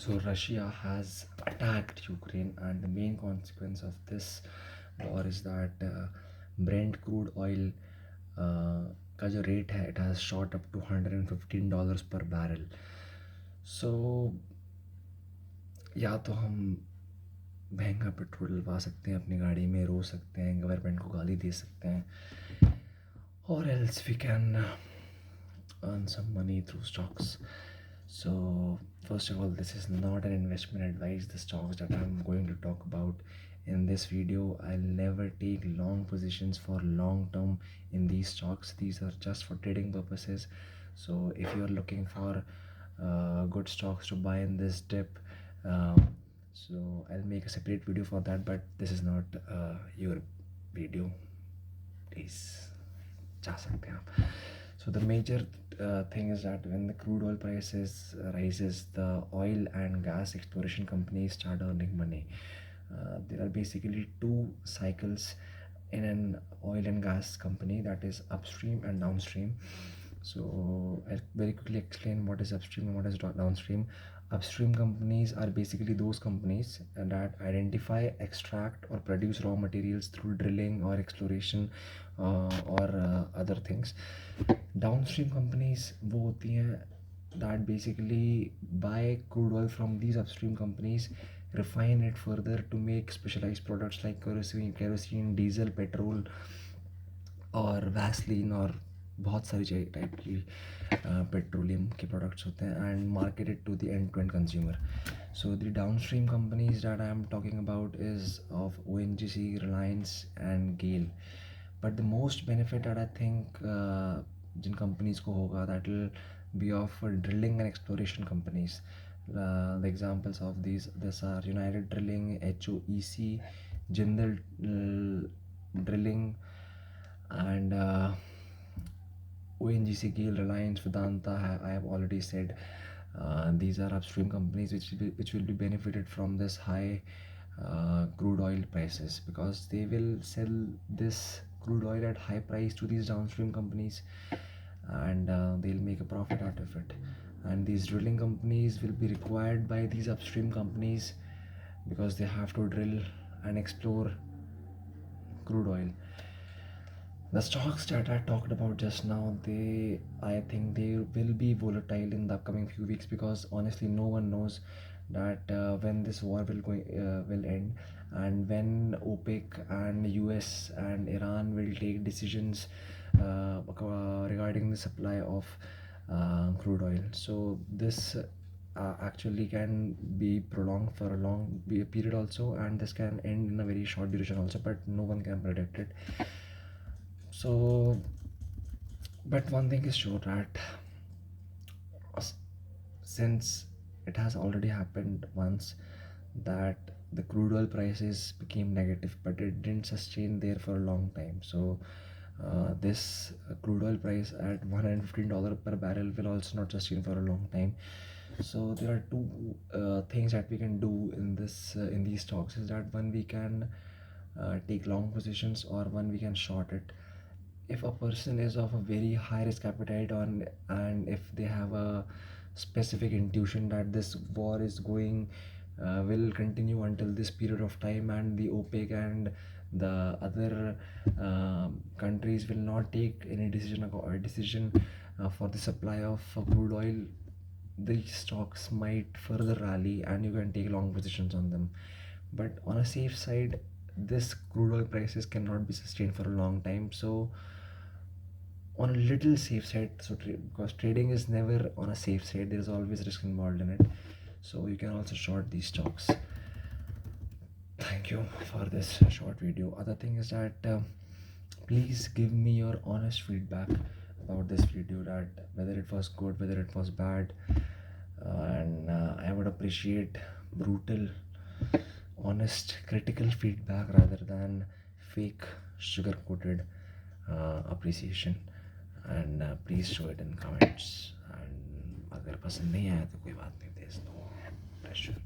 So Russia has attacked Ukraine, and the main consequence of this war is that Brent crude oil का जो rate है, it has shot up to $115 per barrel. So या तो हम महंगा petrol डलवा सकते हैं अपनी गाड़ी में, रो सकते हैं, गवर्नमेंट को गाली दे सकते हैं, or else we can earn some money through stocks. So first of all, this is not an investment advice. The stocks that I'm going to talk about in this video, I'll never take long positions for long term in these stocks. These are just for trading purposes. So if you're looking for good stocks to buy in this dip, so I'll make a separate video for that, but this is not your video. Please जा सकते हैं आप. So the major thing is that when the crude oil prices rises, the oil and gas exploration companies start earning money. There are basically two cycles in an oil and gas company, that is upstream and downstream. So I'll very quickly explain what is upstream and what is downstream. Upstream companies are basically those companies that identify, extract or produce raw materials through drilling or exploration or other things. Downstream companies वो होती हैं that basically buy crude oil from these upstream companies, refine it further to make specialized products like kerosene, diesel, petrol और Vaseline और बहुत सारी type की petroleum के products होते हैं, and marketed to the end to end consumer. So the downstream companies that I am talking about is of ONGC, Reliance and GAIL. But the most benefit that I think जिन companies को होगा, that will be of drilling and exploration companies. The examples of this are United Drilling, HOEC, Jindal Drilling, and ONGC, GAIL, Reliance, Vedanta. I have already said these are upstream companies which will be benefited from this high crude oil prices, because they will sell this crude oil at high price to these downstream companies, and they'll make a profit out of it. And these drilling companies will be required by these upstream companies because they have to drill and explore crude oil. The stocks that I talked about just now, I think they will be volatile in the upcoming few weeks, because honestly no one knows that when this war will end, and when OPEC and US and Iran will take decisions regarding the supply of crude oil. So this actually can be prolonged for a long period also, and this can end in a very short duration also, but no one can predict it. So, but one thing is sure, that since it has already happened once that the crude oil prices became negative, but it didn't sustain there for a long time. So this crude oil price at $115 per barrel will also not sustain for a long time. So there are two things that we can do in these stocks, is that one, we can take long positions, or one, we can short it. If a person is of a very high risk appetite on, and if they have a specific intuition that this war is going will continue until this period of time, and the OPEC and the other countries will not take any decision for the supply of crude oil, these stocks might further rally and you can take long positions on them. But on a safe side, this crude oil prices cannot be sustained for a long time. So on a little safe side, because trading is never on a safe side, there is always risk involved in it. So you can also short these stocks. Thank you for this short video. Other thing is that please give me your honest feedback about this video, that whether it was good, whether it was bad, and I would appreciate brutal, honest, critical feedback rather than fake, sugar coated appreciation. And please show it in comments. And अगर पसंद नहीं आया तो कोई बात नहीं, there is no pressure.